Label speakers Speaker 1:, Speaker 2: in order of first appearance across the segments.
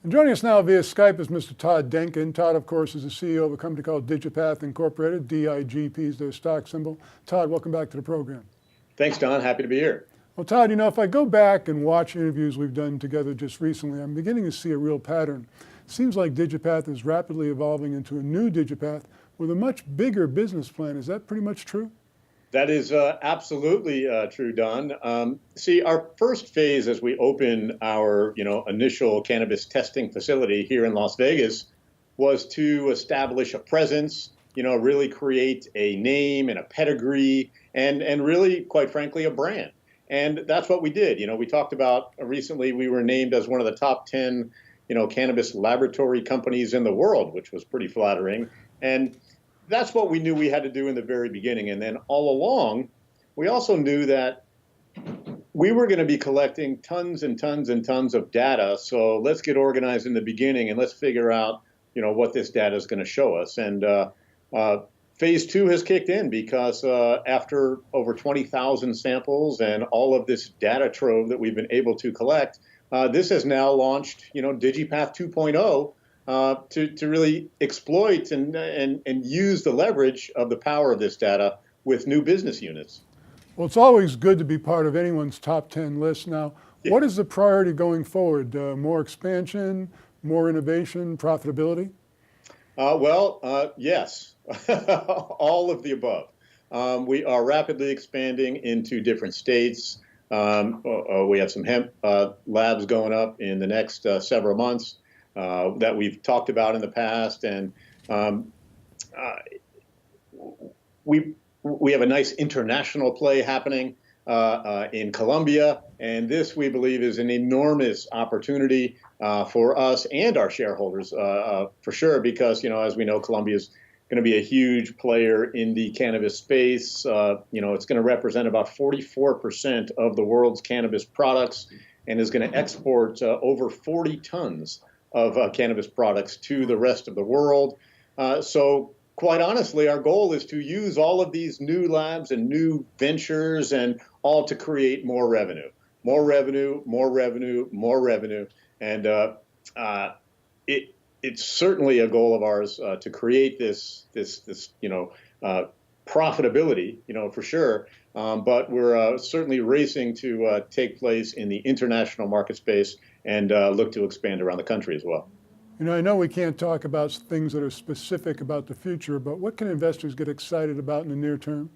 Speaker 1: And joining us now via Skype is Mr. Todd Denkin. Todd, of course, is the CEO of a company called Digipath Incorporated. DIGP is their stock symbol. Todd, welcome back to the program.
Speaker 2: Thanks, Don. Happy to be here.
Speaker 1: Well, Todd, you know, if I go back and watch interviews we've done together just recently, I'm beginning to see a real pattern. It seems like Digipath is rapidly evolving into a new Digipath with a much bigger business plan. Is that pretty much true?
Speaker 2: That is absolutely true, Don. See, our first phase as we open our, initial cannabis testing facility here in Las Vegas was to establish a presence, really create a name and a pedigree and really, quite frankly, a brand. And that's what we did. We talked about recently we were named as one of the top 10, cannabis laboratory companies in the world, which was pretty flattering. And that's what we knew we had to do in the very beginning. And then all along, we also knew that we were going to be collecting tons and tons and tons of data. So let's get organized in the beginning and let's figure out, what this data is going to show us. And phase two has kicked in because after over 20,000 samples and all of this data trove that we've been able to collect, this has now launched, Digipath 2.0. To really exploit and use the leverage of the power of this data with new business units.
Speaker 1: Well, it's always good to be part of anyone's top 10 list. Now, What is the priority going forward? More expansion, more innovation, profitability?
Speaker 2: Yes, all of the above. We are rapidly expanding into different states. We have some hemp labs going up in the next several months. That we've talked about in the past, and we have a nice international play happening in Colombia, and this we believe is an enormous opportunity for us and our shareholders for sure, because as we know, Colombia is going to be a huge player in the cannabis space. It's going to represent about 44% of the world's cannabis products, and is going to export over 40 tons of cannabis products to the rest of the world. So quite honestly, our goal is to use all of these new labs and new ventures and all to create more revenue, more revenue, more revenue, more revenue. And it's certainly a goal of ours to create this profitability, for sure. But we're certainly racing to take place in the international market space and look to expand around the country as well.
Speaker 1: I know we can't talk about things that are specific about the future, but what can investors get excited about in the near term?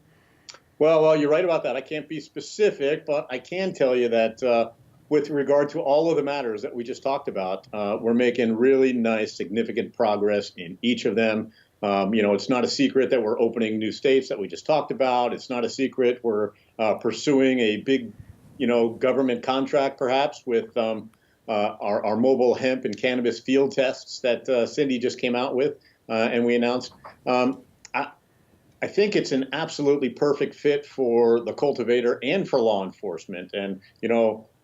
Speaker 2: Well, you're right about that. I can't be specific, but I can tell you that with regard to all of the matters that we just talked about, we're making really nice, significant progress in each of them. It's not a secret that we're opening new states that we just talked about. It's not a secret we're pursuing a big, government contract, perhaps, with our mobile hemp and cannabis field tests that Cindy just came out with and we announced. I think it's an absolutely perfect fit for the cultivator and for law enforcement. And,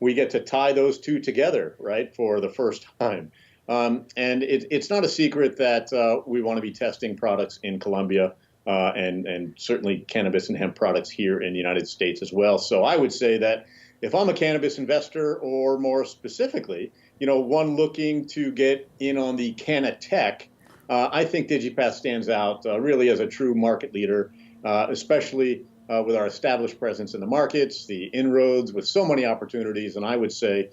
Speaker 2: we get to tie those two together, right, for the first time. And it's not a secret that we want to be testing products in Colombia and certainly cannabis and hemp products here in the United States as well. So I would say that if I'm a cannabis investor, or more specifically, one looking to get in on the canna tech, I think Digipath stands out really as a true market leader, especially with our established presence in the markets, the inroads with so many opportunities. And I would say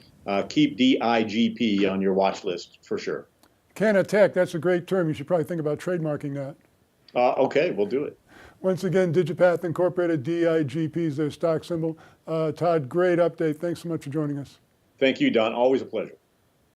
Speaker 2: keep DIGP on your watch list for sure.
Speaker 1: Canna tech, that's a great term. You should probably think about trademarking that.
Speaker 2: Okay, we'll do it.
Speaker 1: Once again, Digipath Incorporated, DIGP is their stock symbol. Todd, great update. Thanks so much for joining us.
Speaker 2: Thank you, Don. Always a pleasure.